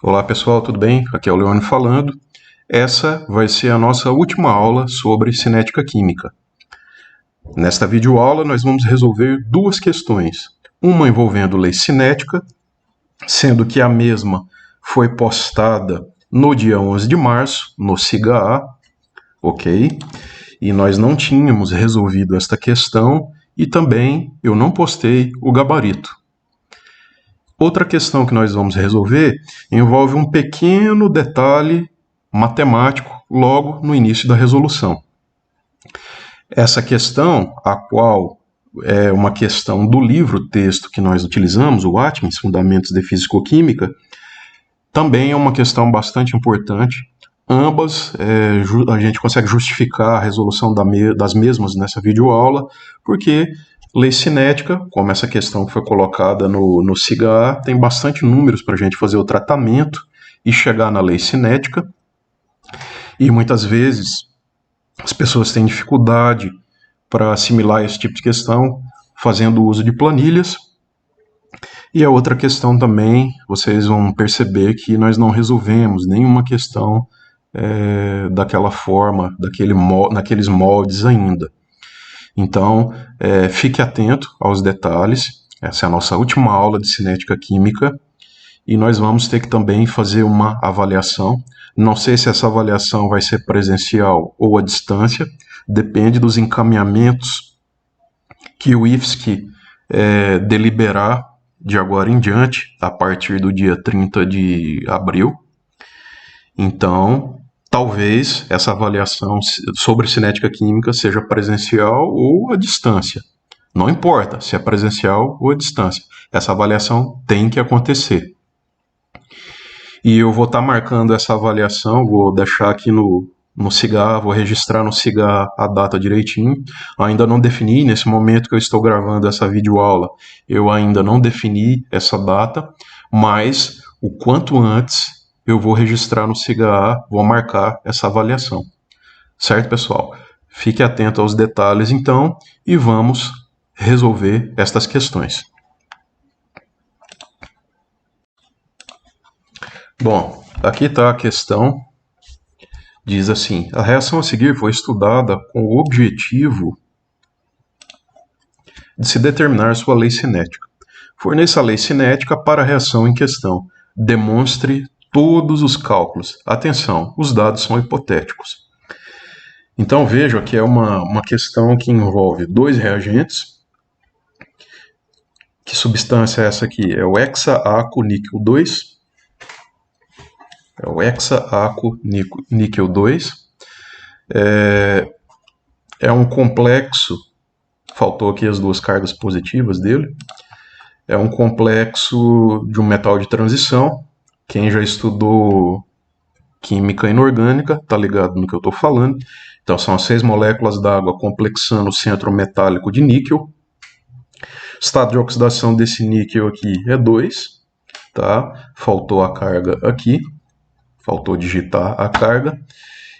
Olá pessoal, tudo bem? Aqui é o Leone falando. Essa vai ser a nossa última aula sobre cinética química. Nesta videoaula nós vamos resolver duas questões. Uma envolvendo lei cinética, sendo que a mesma foi postada no dia 11 de março, no SIGA-A, ok? E nós não tínhamos resolvido esta questão e também eu não postei o gabarito. Outra questão que nós vamos resolver envolve um pequeno detalhe matemático logo no início da resolução. Essa questão, a qual é uma questão do livro-texto que nós utilizamos, o Atmins, Fundamentos de Físico-Química, também é uma questão bastante importante. Ambas a gente consegue justificar a resolução das mesmas nessa videoaula, porque lei cinética, como essa questão que foi colocada no SIGA, tem bastante números para a gente fazer o tratamento e chegar na lei cinética. E muitas vezes as pessoas têm dificuldade para assimilar esse tipo de questão fazendo uso de planilhas. E a outra questão também, vocês vão perceber que nós não resolvemos nenhuma questão daquela forma, naqueles moldes ainda. Então, fique atento aos detalhes. Essa é a nossa última aula de cinética química e nós vamos ter que também fazer uma avaliação. Não sei se essa avaliação vai ser presencial ou à distância, depende dos encaminhamentos que o IFSC deliberar de agora em diante, a partir do dia 30 de abril. Então, talvez essa avaliação sobre cinética química seja presencial ou à distância. Não importa se é presencial ou à distância. Essa avaliação tem que acontecer. E eu vou estar marcando essa avaliação, vou deixar aqui no SIGA, vou registrar no SIGA a data direitinho. Ainda não defini, nesse momento que eu estou gravando essa videoaula, eu ainda não defini essa data, mas o quanto antes eu vou registrar no SIGA, vou marcar essa avaliação. Certo, pessoal? Fique atento aos detalhes, então, e vamos resolver estas questões. Bom, aqui está a questão. Diz assim: a reação a seguir foi estudada com o objetivo de se determinar sua lei cinética. Forneça a lei cinética para a reação em questão. Demonstre todos os cálculos. Atenção, os dados são hipotéticos. Então veja que é uma questão que envolve dois reagentes. Que substância é essa aqui? É o hexa-aco-níquel 2. É o hexa-aco-níquel 2. É um complexo, faltou aqui as duas cargas positivas dele. É um complexo de um metal de transição. Quem já estudou química inorgânica está ligado no que eu estou falando. Então são as 6 moléculas d'água complexando o centro metálico de níquel. O estado de oxidação desse níquel aqui é 2. Tá? Faltou a carga aqui. Faltou digitar a carga.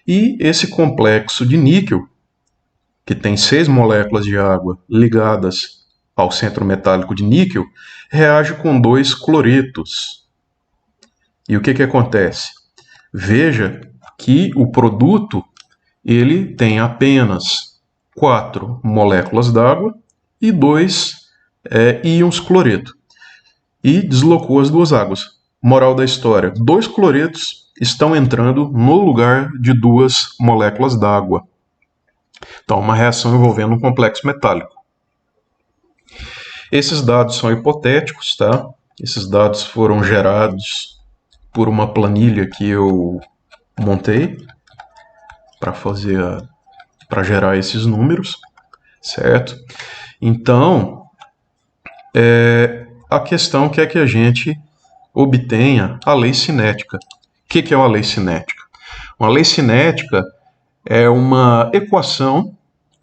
E esse complexo de níquel, que tem 6 moléculas de água ligadas ao centro metálico de níquel, reage com 2 cloretos. E o que acontece? Veja que o produto ele tem apenas 4 moléculas d'água e 2 íons cloreto. E deslocou as duas águas. Moral da história: 2 cloretos estão entrando no lugar de 2 moléculas d'água. Então, uma reação envolvendo um complexo metálico. Esses dados são hipotéticos, tá? Esses dados foram gerados por uma planilha que eu montei para gerar esses números, certo? Então, a questão é que a gente obtenha a lei cinética. O que é uma lei cinética? Uma lei cinética é uma equação,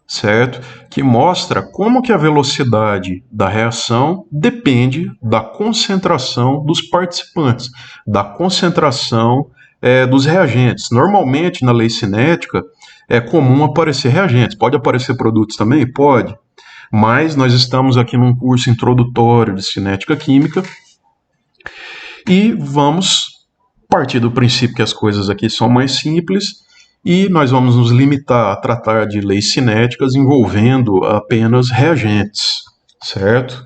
certo, que mostra como que a velocidade da reação depende da concentração dos participantes, da concentração dos reagentes. Normalmente, na lei cinética, é comum aparecer reagentes. Pode aparecer produtos também? Pode. Mas nós estamos aqui num curso introdutório de cinética química e vamos partir do princípio que as coisas aqui são mais simples e nós vamos nos limitar a tratar de leis cinéticas envolvendo apenas reagentes, certo?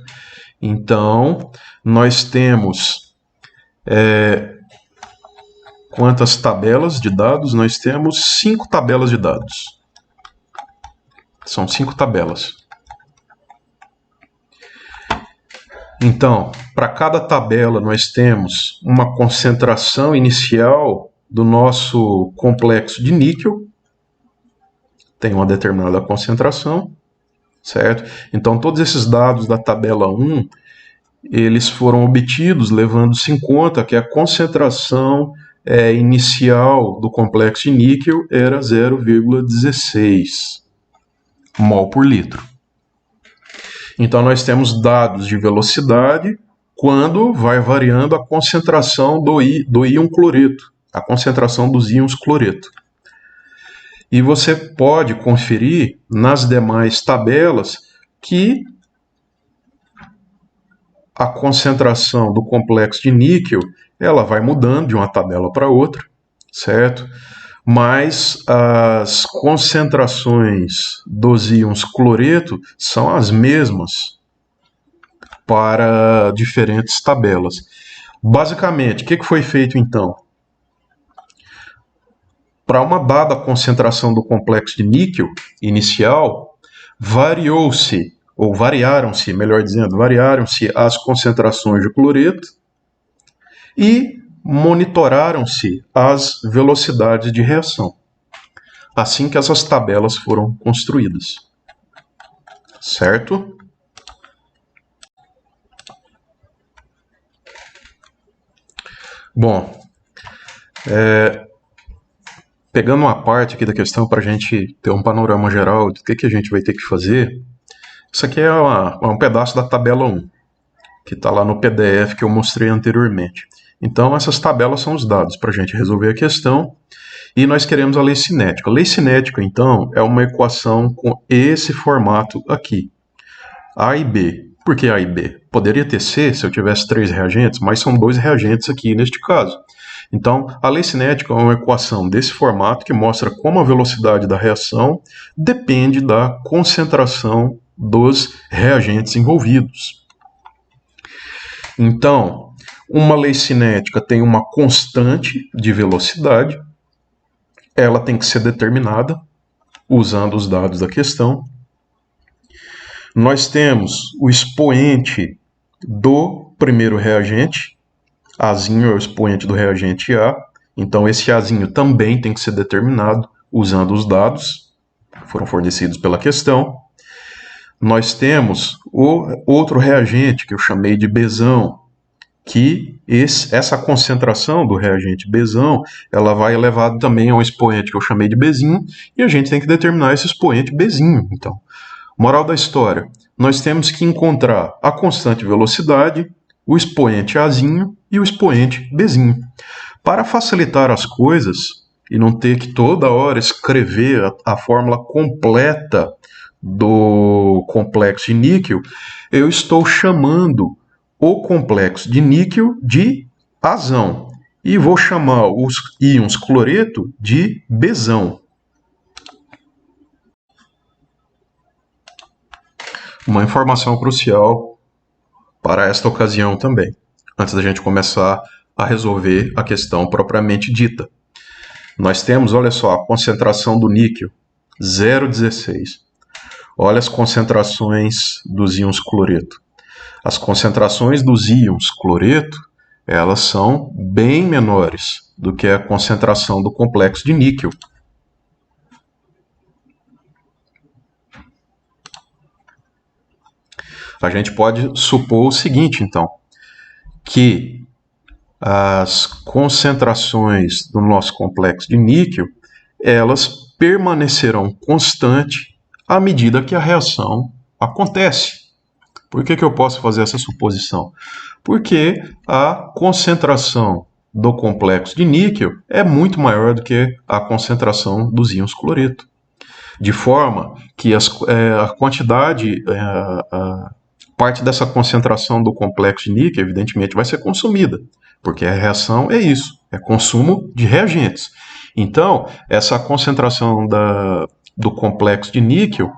Então, nós temos quantas tabelas de dados? Nós temos 5 tabelas de dados. São 5 tabelas. Então, para cada tabela nós temos uma concentração inicial do nosso complexo de níquel. Tem uma determinada concentração, certo? Então, todos esses dados da tabela 1, eles foram obtidos levando-se em conta que a concentração inicial do complexo de níquel era 0,16 mol por litro. Então, nós temos dados de velocidade quando vai variando a concentração do íon cloreto, a concentração dos íons cloreto. E você pode conferir nas demais tabelas que a concentração do complexo de níquel ela vai mudando de uma tabela para outra, certo? Mas as concentrações dos íons cloreto são as mesmas para diferentes tabelas. Basicamente, o que foi feito então? Para uma dada concentração do complexo de níquel inicial, variaram-se, melhor dizendo, variaram-se as concentrações de cloreto e monitoraram-se as velocidades de reação. Assim que essas tabelas foram construídas. Certo? Bom, pegando uma parte aqui da questão para a gente ter um panorama geral do que a gente vai ter que fazer, isso aqui é um pedaço da tabela 1, que está lá no PDF que eu mostrei anteriormente. Então, essas tabelas são os dados para a gente resolver a questão. E nós queremos a lei cinética. A lei cinética, então, é uma equação com esse formato aqui. A e B. Por que A e B? Poderia ter C se eu tivesse 3 reagentes, mas são 2 reagentes aqui neste caso. Então, a lei cinética é uma equação desse formato que mostra como a velocidade da reação depende da concentração dos reagentes envolvidos. Então, uma lei cinética tem uma constante de velocidade, ela tem que ser determinada usando os dados da questão. Nós temos o expoente do primeiro reagente, Azinho é o expoente do reagente A, então esse Azinho também tem que ser determinado usando os dados que foram fornecidos pela questão. Nós temos o outro reagente que eu chamei de Bzão, que essa concentração do reagente Bzão, ela vai elevado também a um expoente que eu chamei de Bzinho, e a gente tem que determinar esse expoente Bzinho. Então, moral da história, nós temos que encontrar a constante velocidade, o expoente Azinho e o expoente Bzinho. Para facilitar as coisas e não ter que toda hora escrever a fórmula completa do complexo de níquel, eu estou chamando o complexo de níquel de Azão e vou chamar os íons cloreto de Bzão. Uma informação crucial para esta ocasião também, antes da gente começar a resolver a questão propriamente dita. Nós temos, olha só, a concentração do níquel, 0,16. Olha as concentrações dos íons cloreto. As concentrações dos íons cloreto, elas são bem menores do que a concentração do complexo de níquel. A gente pode supor o seguinte, então, que as concentrações do nosso complexo de níquel, elas permanecerão constantes à medida que a reação acontece. Por que eu posso fazer essa suposição? Porque a concentração do complexo de níquel é muito maior do que a concentração dos íons cloreto. De forma que a quantidade, parte dessa concentração do complexo de níquel, evidentemente, vai ser consumida, porque a reação é isso. é consumo de reagentes. Então, essa concentração do complexo de níquel,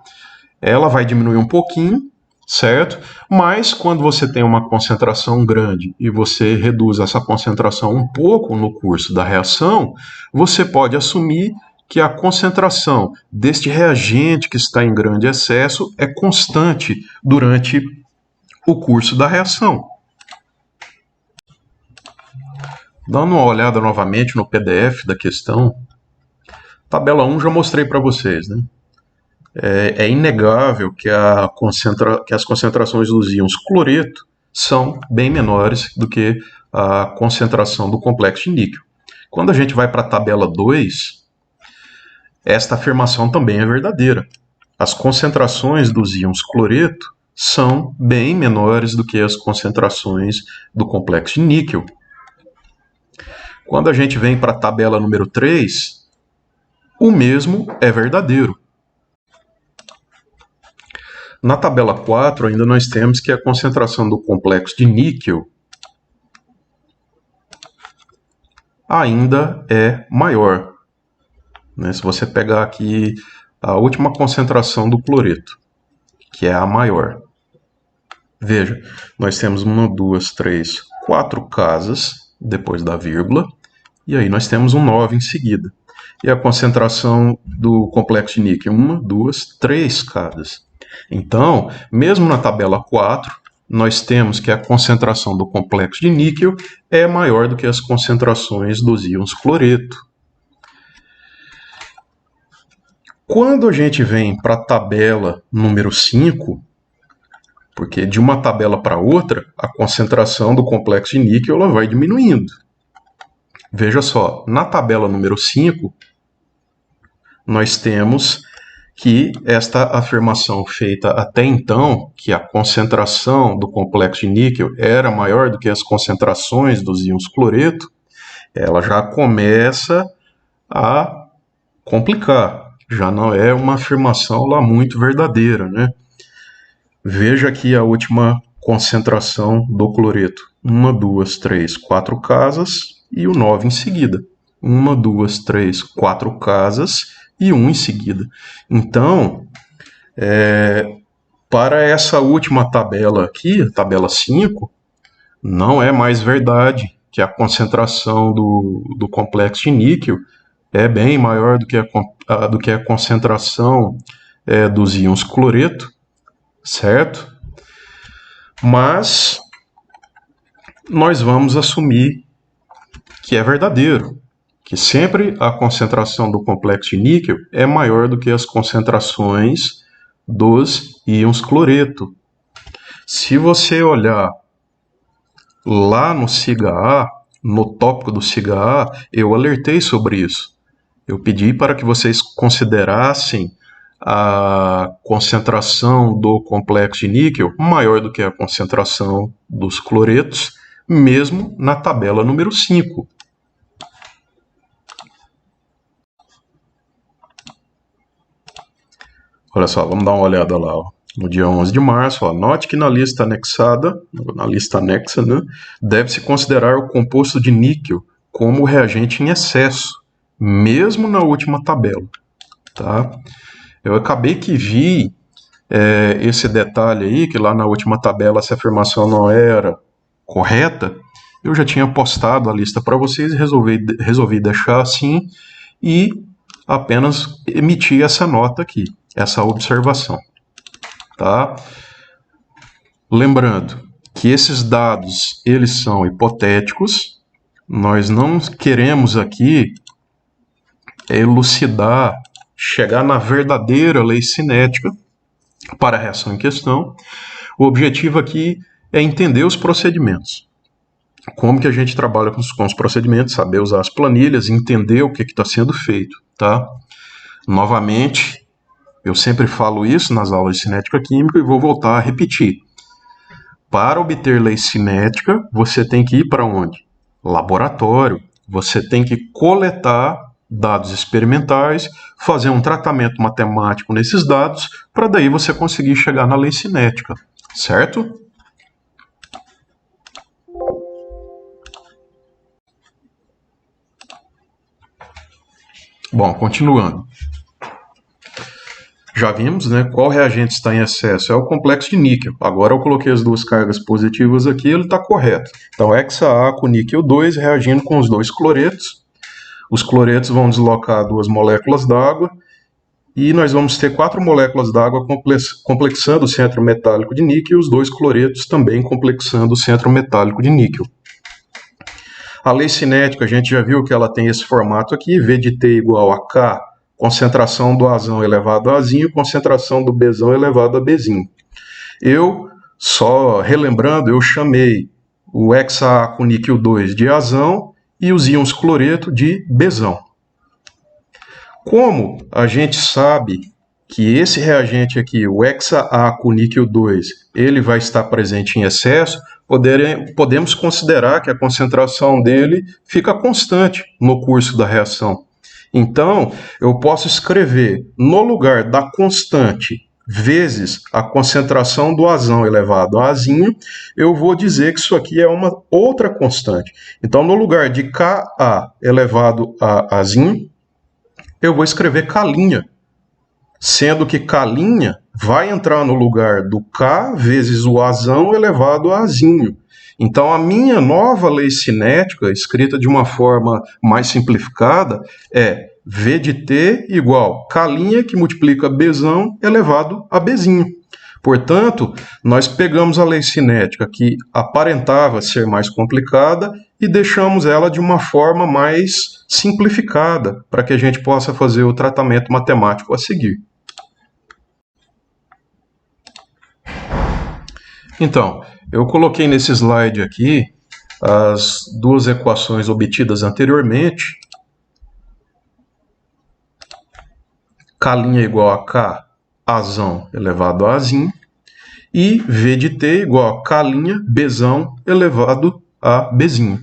ela vai diminuir um pouquinho, certo? Mas quando você tem uma concentração grande e você reduz essa concentração um pouco no curso da reação, você pode assumir que a concentração deste reagente que está em grande excesso é constante durante o curso da reação. Dando uma olhada novamente no PDF da questão, tabela 1 já mostrei para vocês, né? É inegável que as concentrações dos íons cloreto são bem menores do que a concentração do complexo de níquel. Quando a gente vai para a tabela 2, esta afirmação também é verdadeira. As concentrações dos íons cloreto são bem menores do que as concentrações do complexo de níquel. Quando a gente vem para a tabela número 3, o mesmo é verdadeiro. Na tabela 4, ainda nós temos que a concentração do complexo de níquel ainda é maior. Se você pegar aqui a última concentração do cloreto, que é a maior. Veja, nós temos 1, 2, 3, 4 casas depois da vírgula, e aí nós temos um 9 em seguida. E a concentração do complexo de níquel, 1, 2, 3 casas. Então, mesmo na tabela 4, nós temos que a concentração do complexo de níquel é maior do que as concentrações dos íons cloreto. Quando a gente vem para a tabela número 5, porque de uma tabela para outra, a concentração do complexo de níquel ela vai diminuindo. Veja só, na tabela número 5, nós temos que esta afirmação feita até então, que a concentração do complexo de níquel era maior do que as concentrações dos íons cloreto, ela já começa a complicar. Já não é uma afirmação lá muito verdadeira, né? Veja aqui a última concentração do cloreto. 1, 2, 3, 4 casas e o 9 em seguida. 1, 2, 3, 4 casas e 1 em seguida. Então, para essa última tabela aqui, a tabela 5, não é mais verdade que a concentração do complexo de níquel é bem maior do que a concentração dos íons cloreto, certo? Mas nós vamos assumir que é verdadeiro, que sempre a concentração do complexo de níquel é maior do que as concentrações dos íons cloreto. Se você olhar lá no SIGA A, no tópico do SIGA A, eu alertei sobre isso. Eu pedi para que vocês considerassem a concentração do complexo de níquel maior do que a concentração dos cloretos, mesmo na tabela número 5. Olha só, vamos dar uma olhada lá. No dia 11 de março, note que na lista anexada, na lista anexa, né, deve-se considerar o composto de níquel como reagente em excesso, mesmo na última tabela. Tá? Eu acabei que vi esse detalhe aí, que lá na última tabela essa afirmação não era correta. Eu já tinha postado a lista para vocês e resolvi deixar assim e apenas emitir essa nota aqui, essa observação. Tá? Lembrando que esses dados eles são hipotéticos, nós não queremos aqui elucidar, chegar na verdadeira lei cinética para a reação em questão. O objetivo aqui é entender os procedimentos. Como que a gente trabalha com os procedimentos, saber usar as planilhas, entender o que está sendo feito. Tá? Novamente, eu sempre falo isso nas aulas de cinética química e vou voltar a repetir. Para obter lei cinética, você tem que ir para onde? Laboratório. Você tem que coletar dados experimentais, fazer um tratamento matemático nesses dados, para daí você conseguir chegar na lei cinética, certo? Bom, continuando. Já vimos, né, qual reagente está em excesso, é o complexo de níquel. Agora eu coloquei as duas cargas positivas aqui, ele está correto. Então, hexaa com níquel 2 reagindo com os dois cloretos. Os cloretos vão deslocar duas moléculas d'água e nós vamos ter 4 moléculas d'água complexando o centro metálico de níquel e os dois cloretos também complexando o centro metálico de níquel. A lei cinética, a gente já viu que ela tem esse formato aqui, V de T igual a K, concentração do Azão elevado a Azinho, concentração do Bzão elevado a Bzinho. Eu, só relembrando, eu chamei o hexaa com níquel 2 de Azão e os íons cloreto de Bzão. Como a gente sabe que esse reagente aqui, o hexaa com níquel 2, ele vai estar presente em excesso, podemos considerar que a concentração dele fica constante no curso da reação. Então, eu posso escrever no lugar da constante vezes a concentração do Azão elevado a Azinho, eu vou dizer que isso aqui é uma outra constante. Então, no lugar de Ka elevado a Azinho, eu vou escrever K', sendo que K' vai entrar no lugar do K vezes o Azão elevado a Azinho. Então, a minha nova lei cinética, escrita de uma forma mais simplificada, é V de T igual K' que multiplica Bzão elevado a Bzinho. Portanto, nós pegamos a lei cinética que aparentava ser mais complicada e deixamos ela de uma forma mais simplificada, para que a gente possa fazer o tratamento matemático a seguir. Então, eu coloquei nesse slide aqui as duas equações obtidas anteriormente. K' igual a K, Azão elevado a Azinho. E V de T igual a K', Bzão elevado a Bzinho.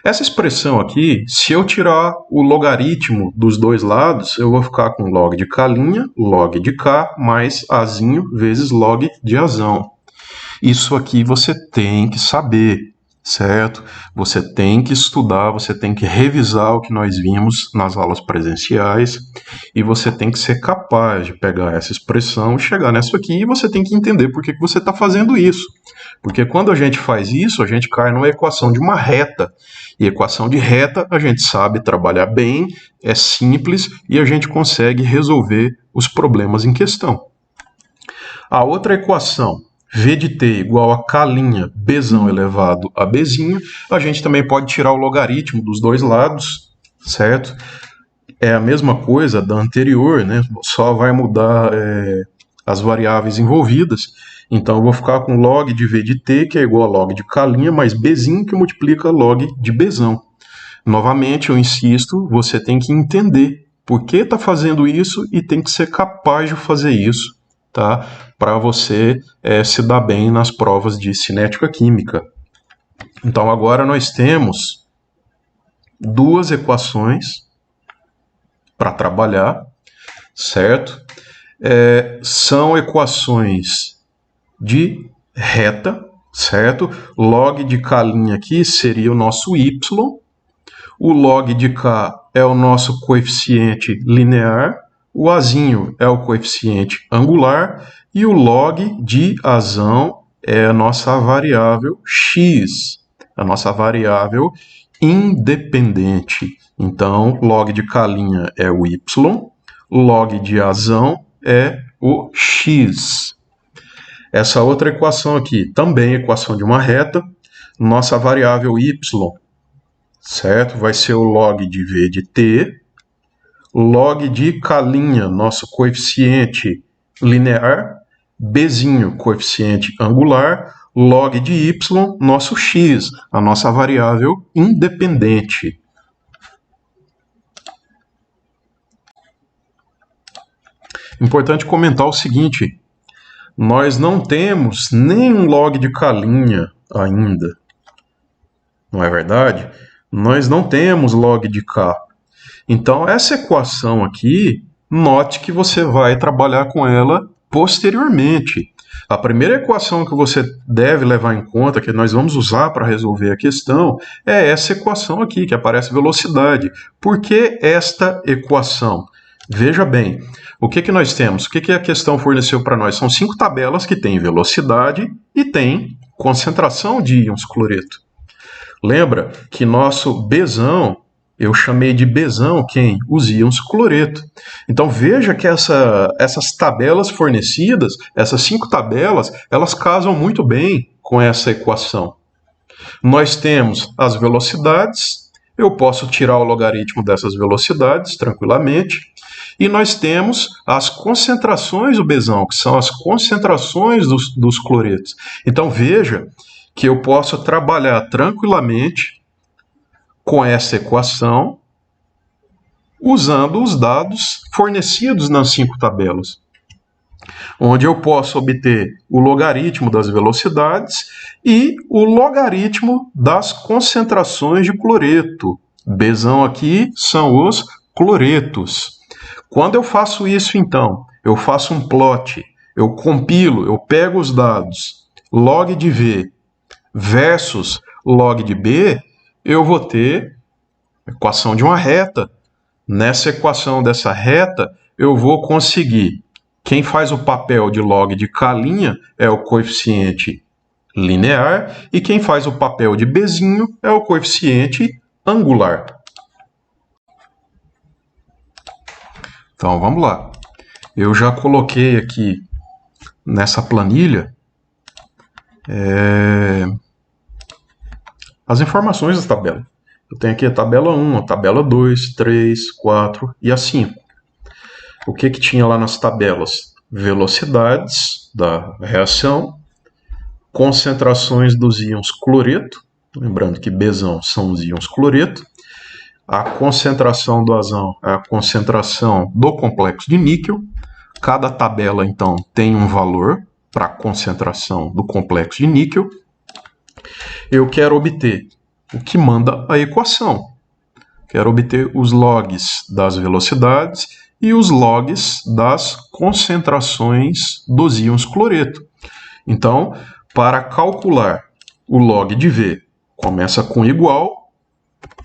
Essa expressão aqui, se eu tirar o logaritmo dos dois lados, eu vou ficar com log de K', log de K, mais Azinho vezes log de Azão. Isso aqui você tem que saber, certo? Você tem que estudar, você tem que revisar o que nós vimos nas aulas presenciais e você tem que ser capaz de pegar essa expressão e chegar nessa aqui e você tem que entender por que você está fazendo isso. Porque quando a gente faz isso, a gente cai numa equação de uma reta. E equação de reta a gente sabe trabalhar bem, é simples e a gente consegue resolver os problemas em questão. A outra equação, V de T igual a K', Bzão elevado a Bzinho, a gente também pode tirar o logaritmo dos dois lados, certo? É a mesma coisa da anterior, né? Só vai mudar as variáveis envolvidas. Então eu vou ficar com log de V de T, que é igual a log de K', mais Bzinho, que multiplica log de Bzão. Novamente, eu insisto, você tem que entender por que está fazendo isso e tem que ser capaz de fazer isso, tá? Para você se dar bem nas provas de cinética química. Então agora nós temos duas equações para trabalhar, certo? São equações de reta, certo? Log de K' aqui seria o nosso y, o log de K é o nosso coeficiente linear, o Azinho é o coeficiente angular e o log de Azão é a nossa variável x, a nossa variável independente. Então, log de K' é o y, log de Azão é o x. Essa outra equação aqui, também equação de uma reta, nossa variável y, certo? Vai ser o log de V de T, log de K', nosso coeficiente linear, Bzinho, coeficiente angular, log de y, nosso x, a nossa variável independente. Importante comentar o seguinte, nós não temos nenhum log de K' ainda, não é verdade? Nós não temos log de K. Então, essa equação aqui, note que você vai trabalhar com ela posteriormente. A primeira equação que você deve levar em conta, que nós vamos usar para resolver a questão, é essa equação aqui, que aparece velocidade. Por que esta equação? Veja bem, o que nós temos? O que a questão forneceu para nós? São 5 tabelas que têm velocidade e têm concentração de íons cloreto. Lembra que nosso Bzão, eu chamei de Bzão quem? Os íons cloreto. Então veja que essas tabelas fornecidas, essas 5 tabelas, elas casam muito bem com essa equação. Nós temos as velocidades, eu posso tirar o logaritmo dessas velocidades tranquilamente, e nós temos as concentrações do Bzão, que são as concentrações dos cloretos. Então veja que eu posso trabalhar tranquilamente com essa equação usando os dados fornecidos nas 5 tabelas, onde eu posso obter o logaritmo das velocidades e o logaritmo das concentrações de cloreto. Bzão aqui são os cloretos. Quando eu faço isso, então, eu faço um plot, eu compilo, eu pego os dados log de V versus log de B, eu vou ter a equação de uma reta. Nessa equação dessa reta, eu vou conseguir. Quem faz o papel de log de K' é o coeficiente linear e quem faz o papel de Bzinho é o coeficiente angular. Então, vamos lá. Eu já coloquei aqui nessa planilha as informações da tabela. Eu tenho aqui a tabela 1, a tabela 2, 3, 4 e a 5. O que tinha lá nas tabelas? Velocidades da reação, concentrações dos íons cloreto, lembrando que Bzão são os íons cloreto, a concentração do azão é a concentração do complexo de níquel. Cada tabela, então, tem um valor para a concentração do complexo de níquel. Eu quero obter o que manda a equação. Quero obter os logs das velocidades e os logs das concentrações dos íons cloreto. Então, para calcular o log de V, começa com igual,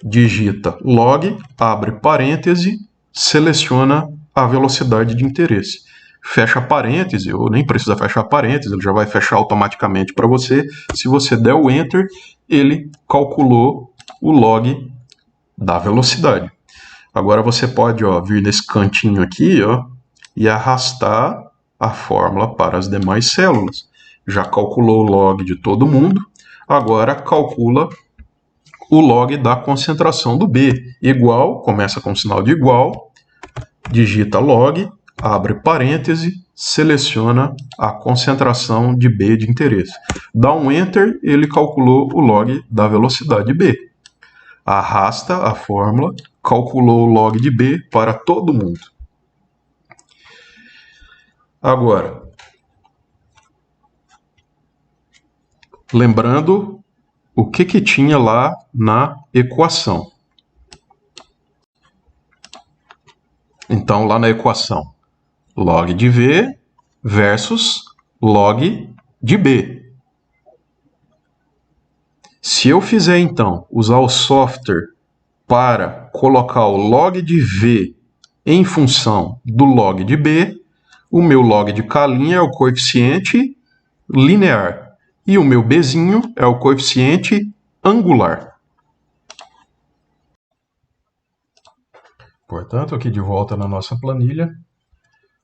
digita log, abre parêntese, seleciona a velocidade de interesse. Fecha parêntese, ou nem precisa fechar parêntese, ele já vai fechar automaticamente para você. Se você der o Enter, ele calculou o log da velocidade. Agora você pode vir nesse cantinho aqui e arrastar a fórmula para as demais células. Já calculou o log de todo mundo, agora calcula o log da concentração do B. Igual, começa com o sinal de igual, digita log, abre parêntese, seleciona a concentração de B de interesse. Dá um Enter, ele calculou o log da velocidade B. Arrasta a fórmula, calculou o log de B para todo mundo. Agora, lembrando o que tinha lá na equação. Então, lá na equação, log de V versus log de B. Se eu fizer, então, usar o software para colocar o log de V em função do log de B, o meu log de K' é o coeficiente linear e o meu Bzinho é o coeficiente angular. Portanto, aqui de volta na nossa planilha,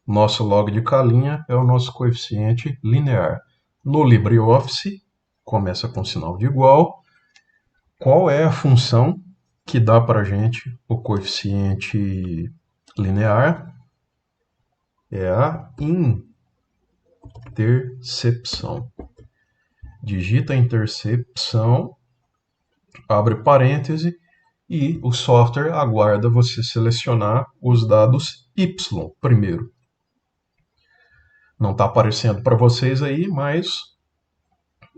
nosso log de K' é o nosso coeficiente linear. No LibreOffice, começa com sinal de igual. Qual é a função que dá para a gente o coeficiente linear? É a intercepção. Digita a intercepção, abre parêntese e o software aguarda você selecionar os dados Y primeiro. Não está aparecendo para vocês aí, mas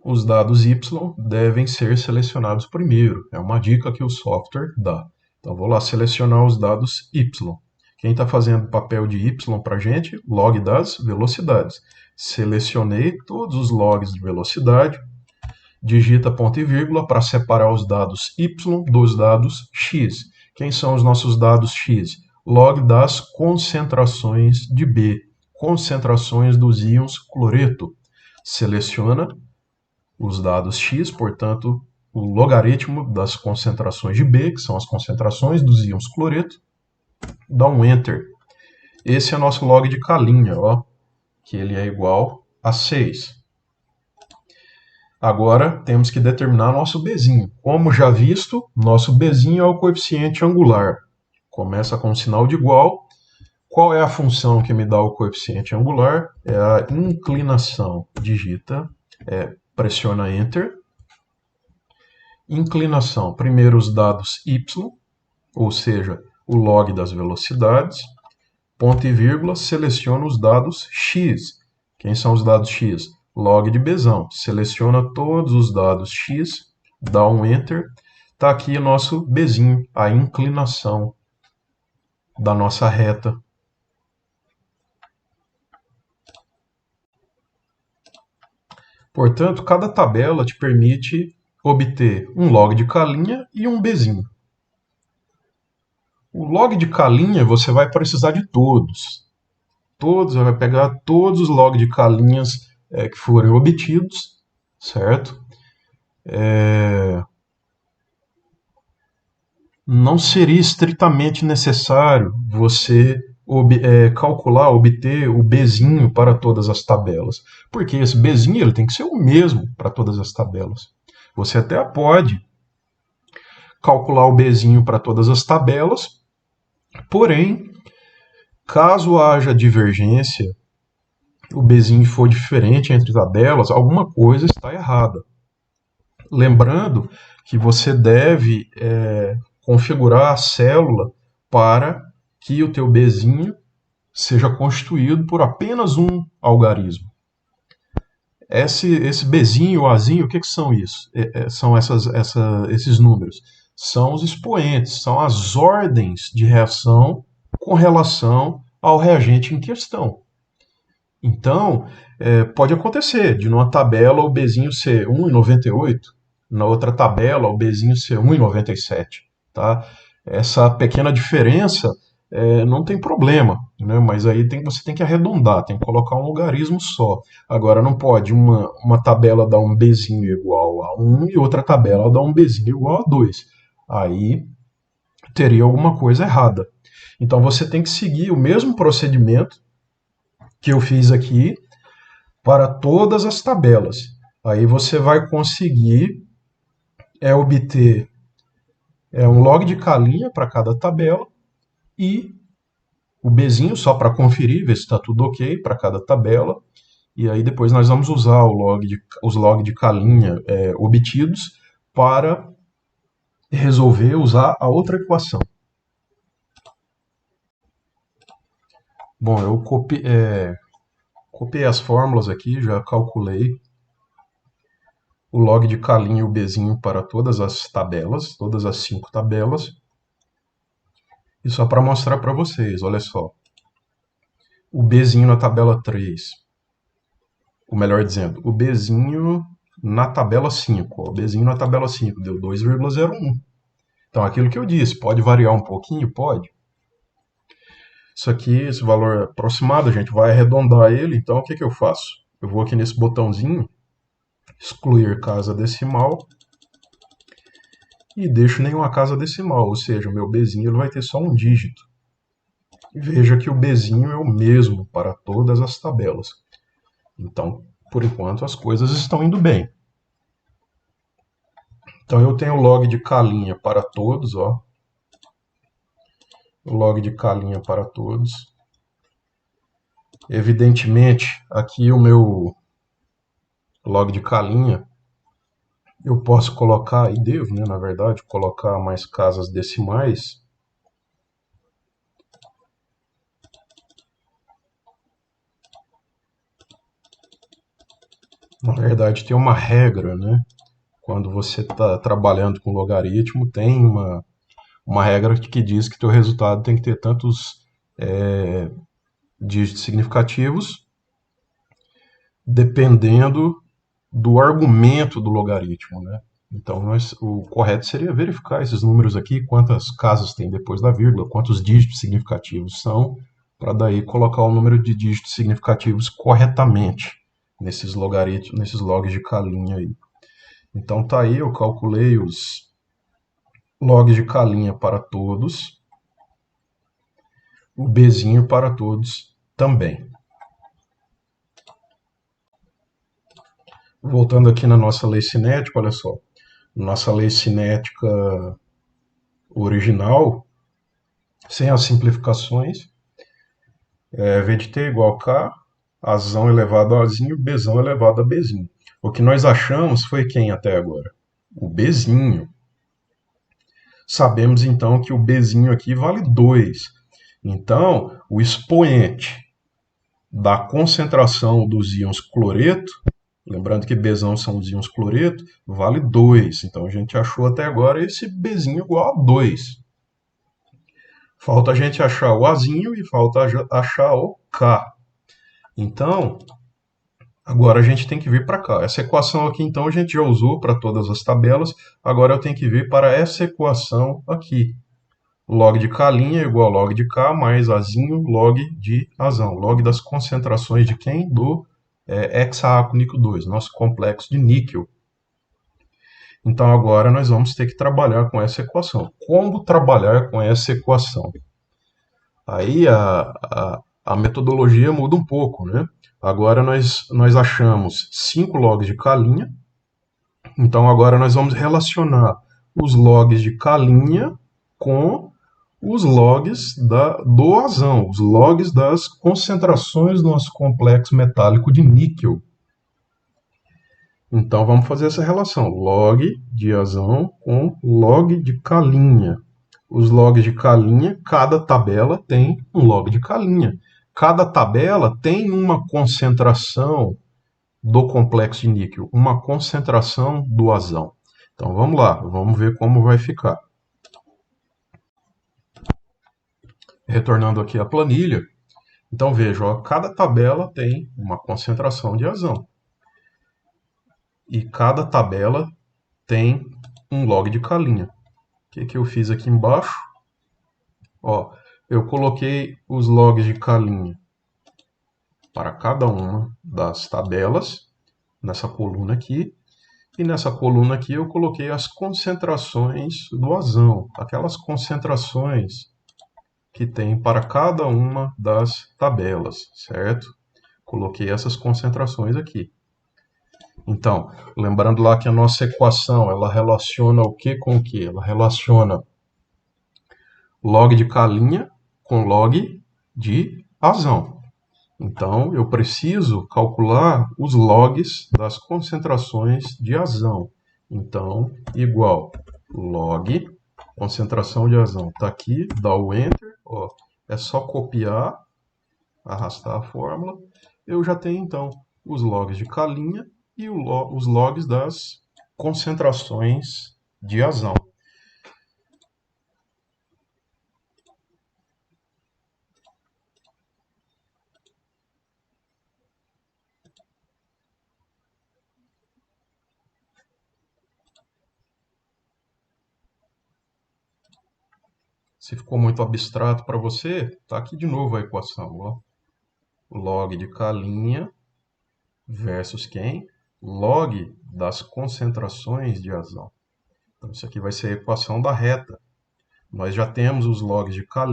os dados Y devem ser selecionados primeiro. É uma dica que o software dá. Então, vou lá selecionar os dados Y. Quem está fazendo papel de Y para a gente? Log das velocidades. Selecionei todos os logs de velocidade, digita ponto e vírgula para separar os dados y dos dados x. Quem são os nossos dados x? Log das concentrações de B, concentrações dos íons cloreto. Seleciona os dados x, portanto, o logaritmo das concentrações de B, que são as concentrações dos íons cloreto, dá um Enter. Esse é nosso log de K', ó, que ele é igual a 6. Agora temos que determinar nosso Bzinho. Como já visto, nosso Bzinho é o coeficiente angular. Começa com um sinal de igual. Qual é a função que me dá o coeficiente angular? É a inclinação. Digita, pressiona Enter. Inclinação. Primeiro os dados y, ou seja, o log das velocidades. Ponto e vírgula, seleciona os dados x. Quem são os dados x? Log de Bzão. Seleciona todos os dados x, dá um Enter. Está aqui o nosso Bzinho, a inclinação da nossa reta. Portanto, cada tabela te permite obter um log de K' e um Bzinho. O log de K' você vai precisar de todos. Você vai pegar todos os logs de K' que forem obtidos, certo? Não seria estritamente necessário você calcular, obter o Bzinho para todas as tabelas, porque esse Bzinho ele tem que ser o mesmo para todas as tabelas. Você até pode calcular o Bzinho para todas as tabelas, porém, caso haja divergência, o Bzinho for diferente entre tabelas, alguma coisa está errada. Lembrando que você deve configurar a célula para que o teu Bzinho seja constituído por apenas um algarismo. Esse Bzinho, o Azinho, o que são isso? São esses números. São os expoentes, são as ordens de reação com relação ao reagente em questão. Então, pode acontecer de numa tabela o Bzinho ser 1,98, na outra tabela o Bzinho ser 1,97. Tá? Essa pequena diferença não tem problema, né? Mas aí você tem que arredondar, tem que colocar um logaritmo só. Agora, não pode uma tabela dar um Bzinho igual a 1 e outra tabela dar um Bzinho igual a 2. Aí teria alguma coisa errada. Então, você tem que seguir o mesmo procedimento que eu fiz aqui para todas as tabelas. Aí você vai conseguir obter um log de K' para cada tabela e o Bzinho só para conferir, ver se está tudo ok para cada tabela. E aí depois nós vamos usar os log de K' obtidos para usar a outra equação. Bom, eu copiei as fórmulas aqui, já calculei o log de K' e o Bzinho para todas as tabelas, todas as 5 tabelas. E só para mostrar para vocês, olha só. O Bzinho na tabela 3, ou melhor dizendo, o Bzinho na tabela 5. O Bzinho na tabela 5 deu 2,01. Então, aquilo que eu disse, pode variar um pouquinho? Pode. Isso aqui, esse valor aproximado, a gente vai arredondar ele. Então, o que eu faço? Eu vou aqui nesse botãozinho, excluir casa decimal, e deixo nenhuma casa decimal, ou seja, o meu Bzinho ele vai ter só um dígito. E veja que o Bzinho é o mesmo para todas as tabelas. Então, por enquanto, as coisas estão indo bem. Então, eu tenho o log de K' para todos, ó. O log de K' para todos. Evidentemente, aqui o meu log de K' eu posso colocar, e devo, né, na verdade, colocar mais casas decimais. Na verdade, tem uma regra, né? Quando você está trabalhando com logaritmo, tem uma regra que diz que teu resultado tem que ter tantos dígitos significativos dependendo do argumento do logaritmo, né? Então, o correto seria verificar esses números aqui, quantas casas tem depois da vírgula, quantos dígitos significativos são, para daí colocar o número de dígitos significativos corretamente nesses logaritmos, nesses logs de K' aí. Então tá aí, eu calculei os logs de K' para todos, o Bzinho para todos também. Voltando aqui na nossa lei cinética, olha só. Nossa lei cinética original, sem as simplificações, V de t igual a K, Azão elevado a Azinho, Bzão elevado a Bzinho. O que nós achamos foi quem até agora? O Bzinho. Sabemos então que o Bzinho aqui vale 2. Então, o expoente da concentração dos íons cloreto, lembrando que Bzão são os íons cloreto, vale 2. Então a gente achou até agora esse Bzinho igual a 2. Falta a gente achar o Azinho e falta achar o K. Então, agora a gente tem que vir para cá. Essa equação aqui, então, a gente já usou para todas as tabelas. Agora eu tenho que vir para essa equação aqui. Log de K' igual a log de K mais Azinho log de Azão. Log das concentrações de quem? Do hexaácido níquel 2, nosso complexo de níquel. Então agora nós vamos ter que trabalhar com essa equação. Como trabalhar com essa equação? Aí a metodologia muda um pouco, né? Agora nós achamos 5 logs de K', então agora nós vamos relacionar os logs de K' com os logs do Azão, os logs das concentrações do nosso complexo metálico de níquel. Então vamos fazer essa relação, log de Azão com log de K'. Os logs de K', cada tabela tem um log de K'. Cada tabela tem uma concentração do complexo de níquel, uma concentração do Azão. Então vamos lá, vamos ver como vai ficar. Retornando aqui à planilha, então veja, ó, cada tabela tem uma concentração de Azão. E cada tabela tem um log de K'. O que eu fiz aqui embaixo? Ó, eu coloquei os logs de K' para cada uma das tabelas, nessa coluna aqui. E nessa coluna aqui eu coloquei as concentrações do Azão, aquelas concentrações que tem para cada uma das tabelas, certo? Coloquei essas concentrações aqui. Então, lembrando lá que a nossa equação, ela relaciona o que com o que? Ela relaciona log de K' com log de Azão. Então, eu preciso calcular os logs das concentrações de Azão. Então, igual log, concentração de Azão. Está aqui, dá o Enter. Ó, é só copiar, arrastar a fórmula. Eu já tenho, então, os logs de K' e os logs das concentrações de Azão. Se ficou muito abstrato para você, tá aqui de novo a equação. Ó. Log de K' versus quem? Log das concentrações de Azão. Então, isso aqui vai ser a equação da reta. Nós já temos os logs de K'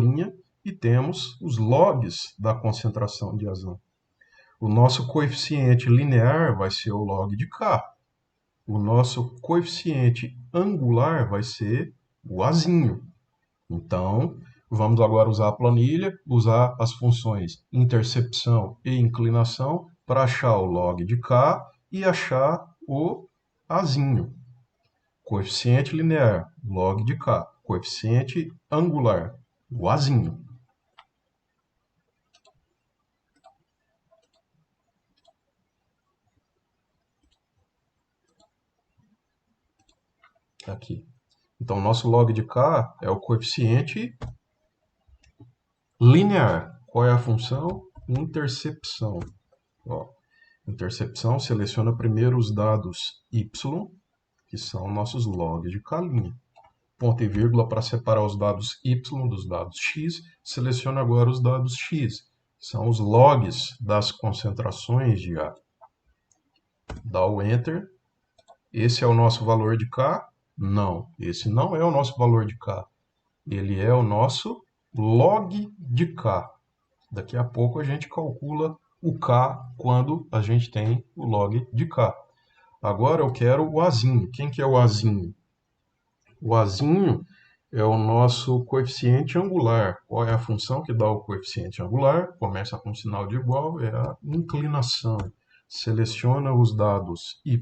e temos os logs da concentração de Azão. O nosso coeficiente linear vai ser o log de K. O nosso coeficiente angular vai ser o Azinho. Então, vamos agora usar a planilha, usar as funções intercepção e inclinação para achar o log de K e achar o Azinho. Coeficiente linear, log de K. Coeficiente angular, o Azinho. Aqui. Então, nosso log de K é o coeficiente linear. Qual é a função? Intercepção. Ó, Intercepção seleciona primeiro os dados y, que são nossos logs de K'. Ponto e vírgula para separar os dados y dos dados x. Seleciona agora os dados x, que são os logs das concentrações de A. Dá o Enter. Esse é o nosso valor de K? Não, esse não é o nosso valor de K. Ele é o nosso log de K. Daqui a pouco a gente calcula o K quando a gente tem o log de K. Agora eu quero o Azinho. Quem que é o Azinho? O Azinho é o nosso coeficiente angular. Qual é a função que dá o coeficiente angular? Começa com sinal de igual, é a inclinação. Seleciona os dados y,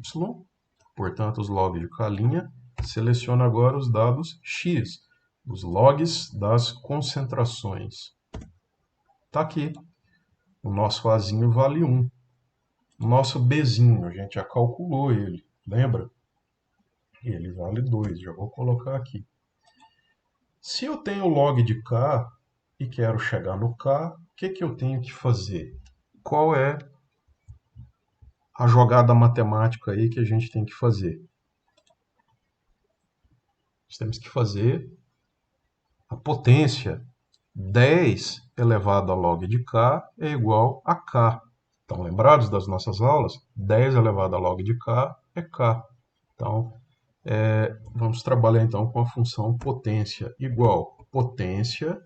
portanto os logs de K'. Seleciona agora os dados x, os logs das concentrações. Está aqui. O nosso Azinho vale 1. O nosso Bzinho, a gente já calculou ele, lembra? Ele vale 2, já vou colocar aqui. Se eu tenho log de K e quero chegar no K, o que eu tenho que fazer? Qual é a jogada matemática aí que a gente tem que fazer? Nós temos que fazer a potência. 10 elevado a log de K é igual a K. Estão lembrados das nossas aulas? 10 elevado a log de K é K. Então, vamos trabalhar então com a função potência igual potência,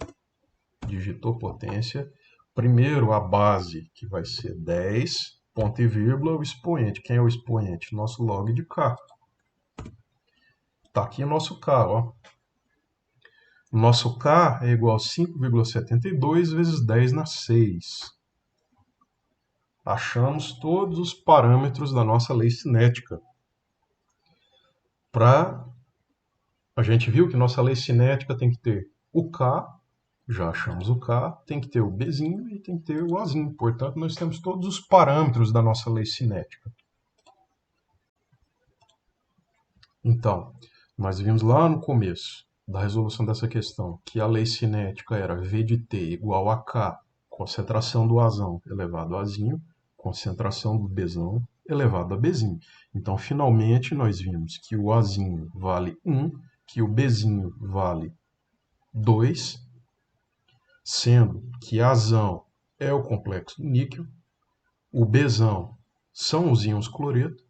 digitou potência, primeiro a base, que vai ser 10, ponto e vírgula, o expoente. Quem é o expoente? Nosso log de K. Está aqui o nosso K, ó. Nosso K é igual a 5,72 vezes 10 na 6. Achamos todos os parâmetros da nossa lei cinética. A gente viu que nossa lei cinética tem que ter o K, já achamos o K, tem que ter o Bzinho e tem que ter o Azinho. Portanto, nós temos todos os parâmetros da nossa lei cinética. Então, nós vimos lá no começo da resolução dessa questão que a lei cinética era V de t igual a K, concentração do Azão elevado a Azinho, concentração do Bzão elevado a Bzinho. Então, finalmente, nós vimos que o Azinho vale 1, que o Bzinho vale 2, sendo que Azão é o complexo do níquel, o Bzão são os íons cloreto,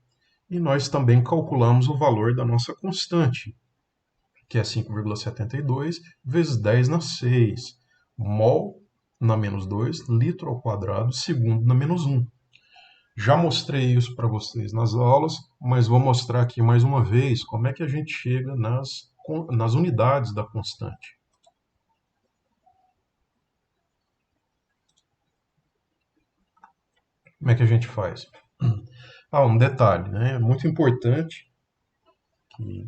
e nós também calculamos o valor da nossa constante, que é 5,72 vezes 10 na 6, mol na menos 2, litro ao quadrado, segundo na menos 1. Já mostrei isso para vocês nas aulas, mas vou mostrar aqui mais uma vez como é que a gente chega nas unidades da constante. Como é que a gente faz? Um detalhe, né? É muito importante que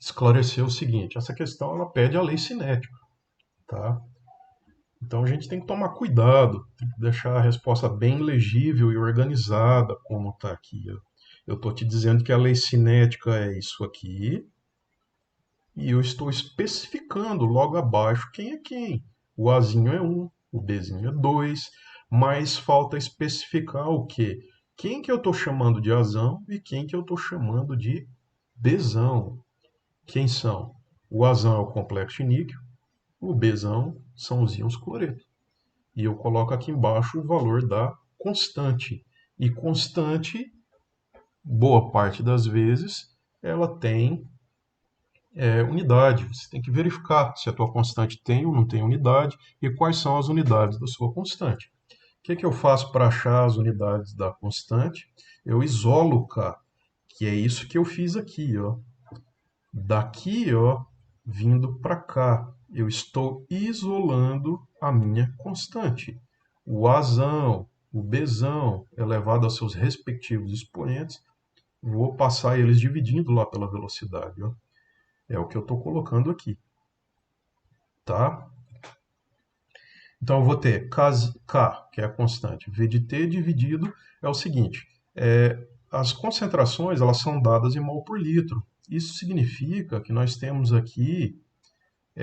esclarecer o seguinte, essa questão ela pede a lei cinética, tá? Então a gente tem que tomar cuidado, tem que deixar a resposta bem legível e organizada, como está aqui. Eu estou te dizendo que a lei cinética é isso aqui, e eu estou especificando logo abaixo quem é quem. O Azinho é 1, o Bzinho é 2, mas falta especificar o quê? Quem que eu estou chamando de Azão e quem que eu estou chamando de Bzão. Quem são? O Azão é o complexo de níquel, o Bzão são os íons cloreto. E eu coloco aqui embaixo o valor da constante. E constante, boa parte das vezes, ela tem unidade. Você tem que verificar se a tua constante tem ou não tem unidade e quais são as unidades da sua constante. O que eu faço para achar as unidades da constante? Eu isolo K, que é isso que eu fiz aqui, ó. Daqui, ó, vindo para cá, eu estou isolando a minha constante. O Azão, o Bzão, elevado a seus respectivos expoentes, vou passar eles dividindo lá pela velocidade, ó. É o que eu estou colocando aqui, tá? Então, eu vou ter K, que é a constante, V de T dividido, é o seguinte, as concentrações elas são dadas em mol por litro. Isso significa que nós temos aqui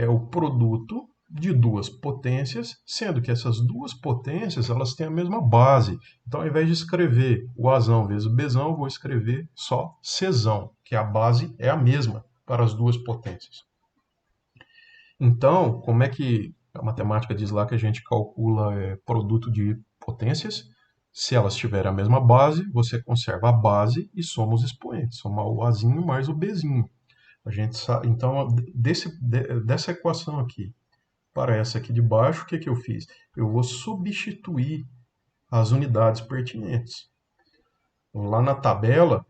o produto de duas potências, sendo que essas duas potências elas têm a mesma base. Então, ao invés de escrever o Azão vezes o Bzão, eu vou escrever só Czão, que a base é a mesma para as duas potências. Então, como é que a matemática diz lá que a gente calcula produto de potências? Se elas tiverem a mesma base, você conserva a base e soma os expoentes. Somar o Azinho mais o Bzinho. A gente sabe, então, dessa equação aqui para essa aqui de baixo, o que, que eu fiz? Eu vou substituir as unidades pertinentes. Lá na tabela,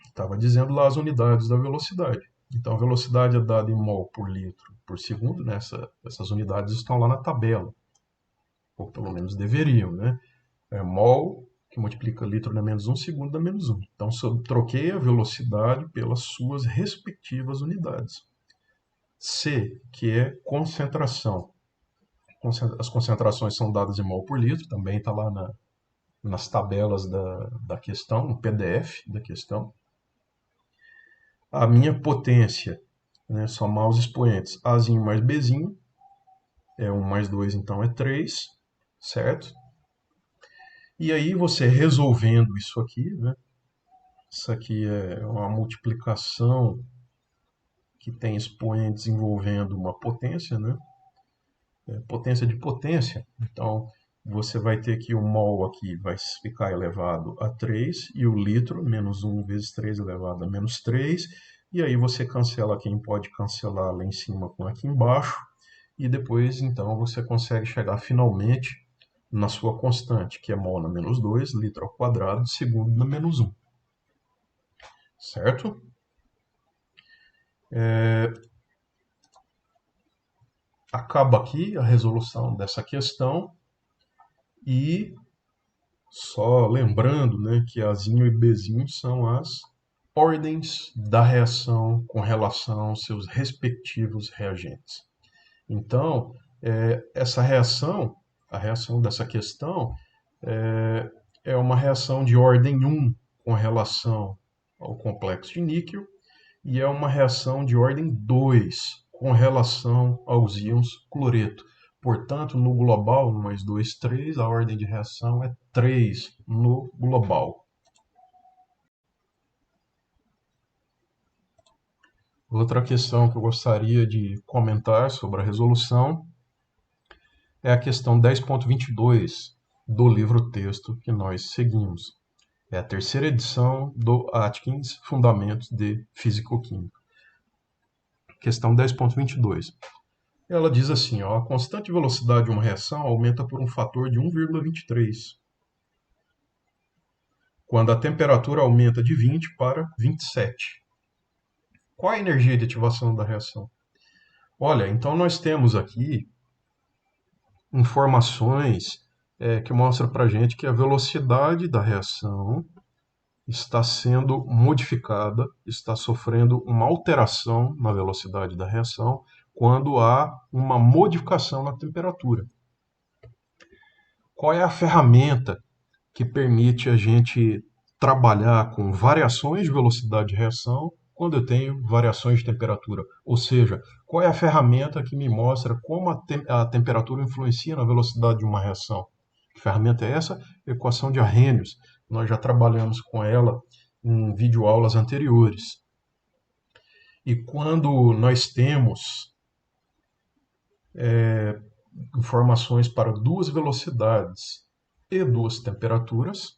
estava dizendo lá as unidades da velocidade. Então, a velocidade é dada em mol por litro por segundo, né? Essas unidades estão lá na tabela, ou pelo menos deveriam, né? Mol que multiplica litro na menos 1, segundo na menos 1. Então, eu troquei a velocidade pelas suas respectivas unidades. C, que é concentração. As concentrações são dadas em mol por litro, também está lá nas tabelas da questão, no PDF da questão. A minha potência, né, somar os expoentes, Azinho mais Bzinho, 1 mais 2, então é 3, certo? E aí você resolvendo isso aqui, né, isso aqui é uma multiplicação que tem expoentes envolvendo uma potência, né? Potência de potência. Então, você vai ter que o mol aqui vai ficar elevado a 3 e o litro, menos 1 vezes 3 elevado a menos 3. E aí você cancela quem pode cancelar lá em cima com aqui embaixo. E depois, então, você consegue chegar finalmente na sua constante, que é mol na menos 2, litro ao quadrado, segundo na menos 1. Certo? Acaba aqui a resolução dessa questão. E só lembrando, né, que Azinho e Bzinho são as ordens da reação com relação aos seus respectivos reagentes. Então, essa reação, a reação dessa questão, é uma reação de ordem 1 com relação ao complexo de níquel e é uma reação de ordem 2 com relação aos íons cloreto. Portanto, no global, 1 mais 2, 3, a ordem de reação é 3 no global. Outra questão que eu gostaria de comentar sobre a resolução é a questão 10.22 do livro-texto que nós seguimos. É a terceira edição do Atkins, Fundamentos de Físico-Química. Questão 10.22. Ela diz assim, ó, a constante de velocidade de uma reação aumenta por um fator de 1,23, quando a temperatura aumenta de 20 para 27. Qual a energia de ativação da reação? Olha, então nós temos aqui informações que mostram para a gente que a velocidade da reação está sendo modificada, está sofrendo uma alteração na velocidade da reação quando há uma modificação na temperatura. Qual é a ferramenta que permite a gente trabalhar com variações de velocidade de reação quando eu tenho variações de temperatura? Ou seja, qual é a ferramenta que me mostra como a temperatura influencia na velocidade de uma reação? Que ferramenta é essa? Equação de Arrhenius. Nós já trabalhamos com ela em videoaulas anteriores. E quando nós temos informações para duas velocidades e duas temperaturas,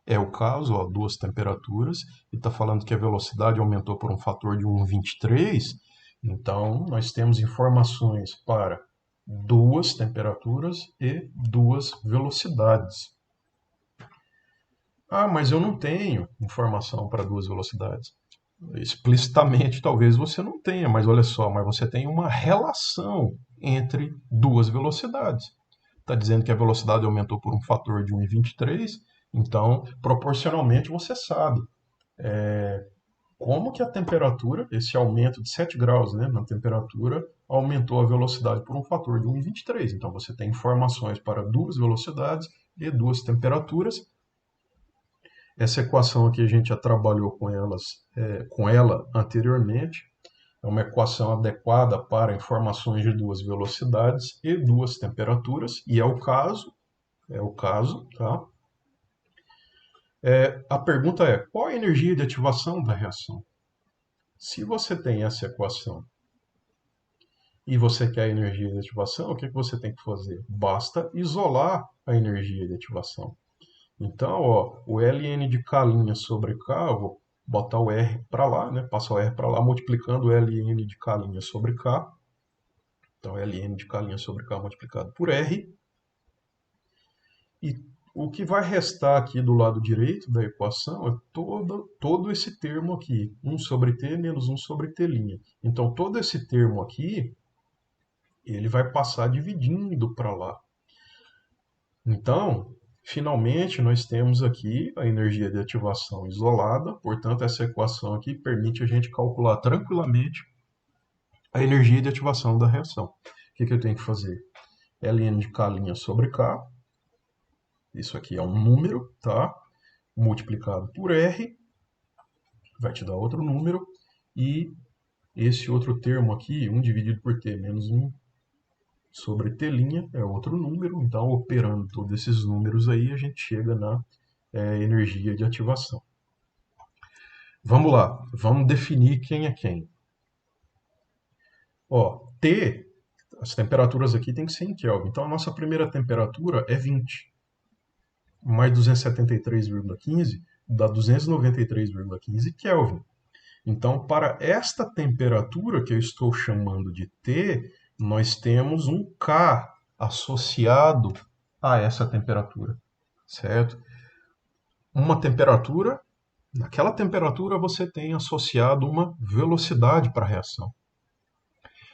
é o caso, ó, duas temperaturas, e está falando que a velocidade aumentou por um fator de 1,23, então nós temos informações para duas temperaturas e duas velocidades. Ah, mas eu não tenho informação para duas velocidades. Explicitamente, talvez você não tenha, mas olha só, mas você tem uma relação entre duas velocidades. Está dizendo que a velocidade aumentou por um fator de 1,23, então, proporcionalmente, você sabe como que a temperatura, esse aumento de 7 graus, né, na temperatura, aumentou a velocidade por um fator de 1,23. Então, você tem informações para duas velocidades e duas temperaturas. Essa equação aqui a gente já trabalhou com ela anteriormente. É uma equação adequada para informações de duas velocidades e duas temperaturas, e é o caso, tá? A pergunta é, qual a energia de ativação da reação? Se você tem essa equação e você quer a energia de ativação, o que você tem que fazer? Basta isolar a energia de ativação. Então, ó, o Ln de K' sobre K, eu vou botar o R para lá, né? Passar o R para lá, multiplicando o Ln de K' sobre K. Então, Ln de K' sobre K multiplicado por R. E o que vai restar aqui do lado direito da equação é todo esse termo aqui, 1 sobre T menos 1 sobre T'. Então, todo esse termo aqui, ele vai passar dividindo para lá. Então, finalmente, nós temos aqui a energia de ativação isolada, portanto, essa equação aqui permite a gente calcular tranquilamente a energia de ativação da reação. O que eu tenho que fazer? Ln de K' sobre K, isso aqui é um número, tá? Multiplicado por R, vai te dar outro número, e esse outro termo aqui, 1 dividido por T menos 1 sobre T' é outro número, então operando todos esses números aí, a gente chega na energia de ativação. Vamos lá, vamos definir quem é quem. Ó, T, as temperaturas aqui tem que ser em Kelvin, então a nossa primeira temperatura é 20, mais 273,15 dá 293,15 Kelvin. Então, para esta temperatura que eu estou chamando de T, nós temos um K associado a essa temperatura, certo? Uma temperatura, naquela temperatura você tem associado uma velocidade para a reação.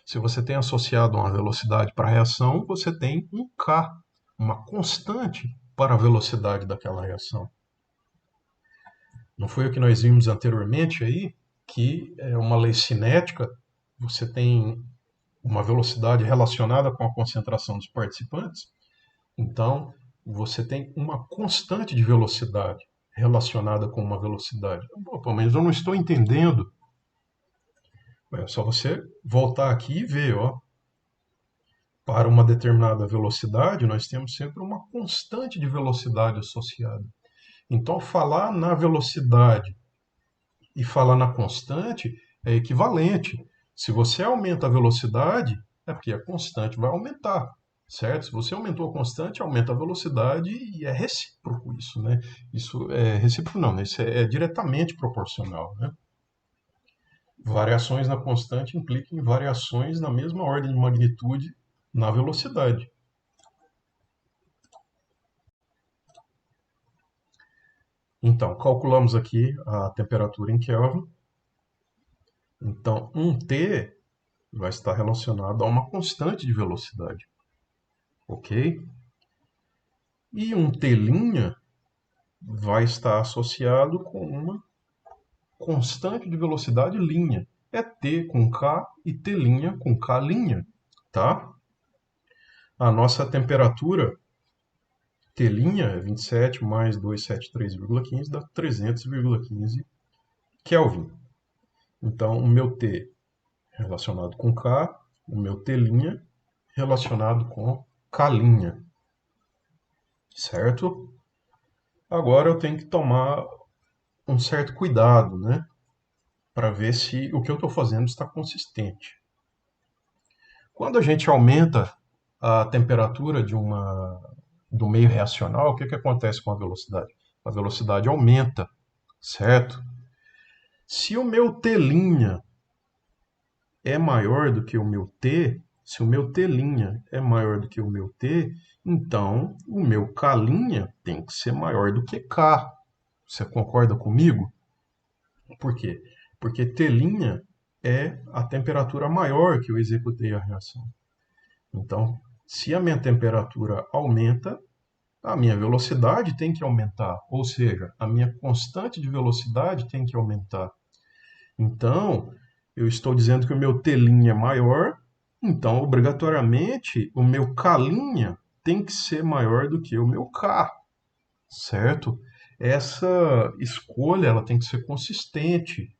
Se você tem associado uma velocidade para a reação, você tem um K, uma constante para a velocidade daquela reação. Não foi o que nós vimos anteriormente aí, que é uma lei cinética, você tem uma velocidade relacionada com a concentração dos participantes, então você tem uma constante de velocidade relacionada com uma velocidade. Pô, mas eu não estou entendendo. É só você voltar aqui e ver, ó. Para uma determinada velocidade, nós temos sempre uma constante de velocidade associada. Então, falar na velocidade e falar na constante é equivalente. Se você aumenta a velocidade, é porque a constante vai aumentar, certo? Se você aumentou a constante, aumenta a velocidade e é recíproco isso, né? Isso é recíproco não, né? Isso é diretamente proporcional, né? Variações na constante implicam em variações na mesma ordem de magnitude na velocidade. Então, calculamos aqui a temperatura em Kelvin. Então, 1T vai estar relacionado a uma constante de velocidade. Ok? E um T' vai estar associado com uma constante de velocidade linha. É T com K e T' com K', tá? A nossa temperatura T' é 27 mais 273,15 dá 300,15 Kelvin. Então, o meu T relacionado com K, o meu T' relacionado com K', certo? Agora eu tenho que tomar um certo cuidado, né? Para ver se o que eu estou fazendo está consistente. Quando a gente aumenta a temperatura do meio reacional, o que acontece com a velocidade? A velocidade aumenta, certo? Se o meu T' é maior do que o meu T, se o meu T' é maior do que o meu T, então o meu K' tem que ser maior do que K. Você concorda comigo? Por quê? Porque T' é a temperatura maior que eu executei a reação. Então, se a minha temperatura aumenta, a minha velocidade tem que aumentar, ou seja, a minha constante de velocidade tem que aumentar. Então, eu estou dizendo que o meu T' é maior, então, obrigatoriamente, o meu K' tem que ser maior do que o meu K, certo? Essa escolha ela tem que ser consistente,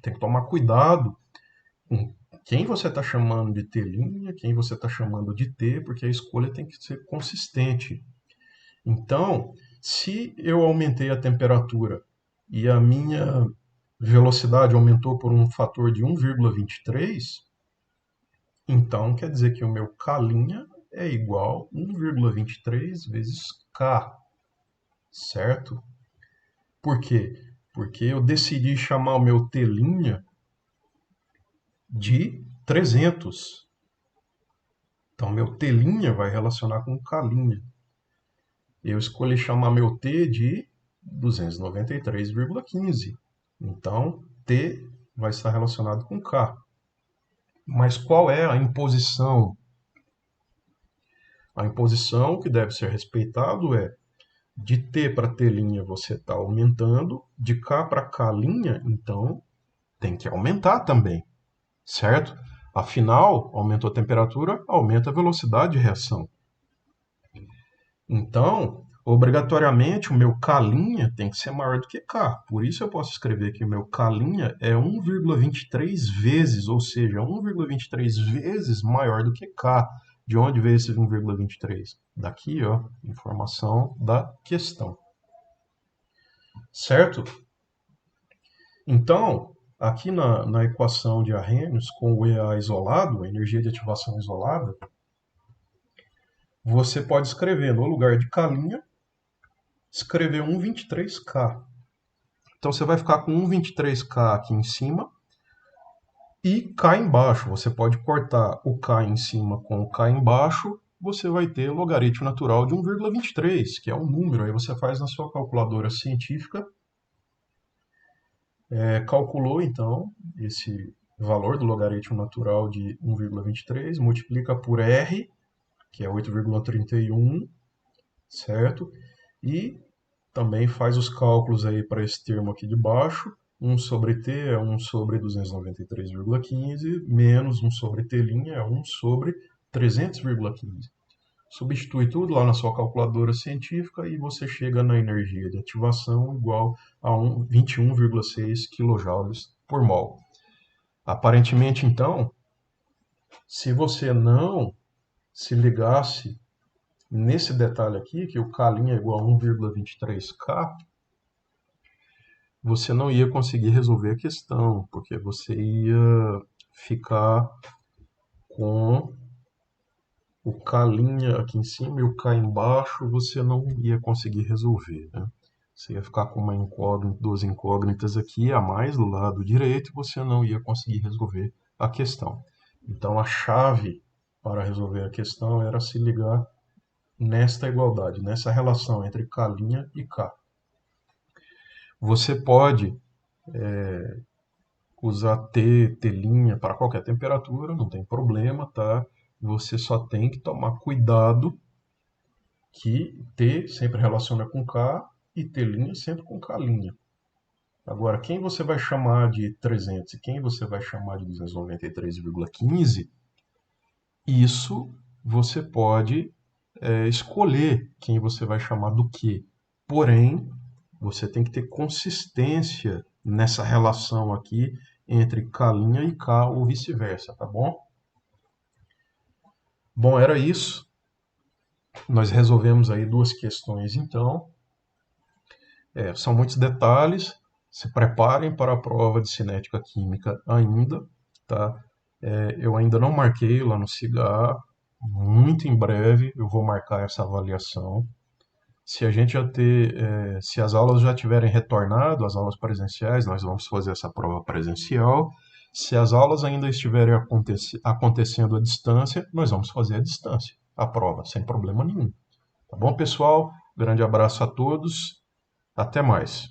tem que tomar cuidado quem você está chamando de T', quem você está chamando de T, porque a escolha tem que ser consistente. Então, se eu aumentei a temperatura e a minha velocidade aumentou por um fator de 1,23, então quer dizer que o meu K' é igual a 1,23 vezes K, certo? Por quê? Porque eu decidi chamar o meu T' de 300. Então, meu T' vai relacionar com K'. Eu escolhi chamar meu T de 293,15. Então, T vai estar relacionado com K. Mas qual é a imposição? A imposição que deve ser respeitado é de T para T' você está aumentando, de K para K', então tem que aumentar também, certo? Afinal, aumentou a temperatura, aumenta a velocidade de reação. Então, obrigatoriamente, o meu K' tem que ser maior do que K. Por isso eu posso escrever que o meu K' é 1,23 vezes, ou seja, 1,23 vezes maior do que K. De onde veio esse 1,23? Daqui, ó, informação da questão. Certo? Então, aqui na equação de Arrhenius, com o EA isolado, a energia de ativação isolada, você pode escrever no lugar de K', escrever 1,23K. Então você vai ficar com 1,23K aqui em cima e K embaixo. Você pode cortar o K em cima com o K embaixo, você vai ter o logaritmo natural de 1,23, que é um número. Aí você faz na sua calculadora científica. Calculou, então, esse valor do logaritmo natural de 1,23, multiplica por R, que é 8,31, certo? E também faz os cálculos aí para esse termo aqui de baixo. 1 sobre T é 1 sobre 293,15, menos 1 sobre T' é 1 sobre 300,15. Substitui tudo lá na sua calculadora científica e você chega na energia de ativação igual a 21,6 kJ por mol. Aparentemente, então, se você não se ligasse nesse detalhe aqui, que o K' é igual a 1,23K, você não ia conseguir resolver a questão, porque você ia ficar com o K' aqui em cima e o K embaixo, você não ia conseguir resolver, né? Você ia ficar com uma incógnita, duas incógnitas aqui a mais do lado direito e você não ia conseguir resolver a questão. Então a chave para resolver a questão era se ligar nesta igualdade, nessa relação entre K' e K. Você pode usar T' para qualquer temperatura, não tem problema, tá? Você só tem que tomar cuidado que T sempre relaciona com K e T' sempre com K'. Agora, quem você vai chamar de 300 e quem você vai chamar de 293,15, isso você pode escolher quem você vai chamar do quê. Porém, você tem que ter consistência nessa relação aqui entre K' e K ou vice-versa, tá bom? Bom, era isso. Nós resolvemos aí duas questões, então. São muitos detalhes. Se preparem para a prova de cinética química ainda, tá? Eu ainda não marquei lá no CIGA. Muito em breve eu vou marcar essa avaliação. Se a gente se as aulas já tiverem retornado, as aulas presenciais, nós vamos fazer essa prova presencial. Se as aulas ainda estiverem acontecendo à distância, nós vamos fazer à distância a prova, sem problema nenhum. Tá bom, pessoal? Grande abraço a todos. Até mais.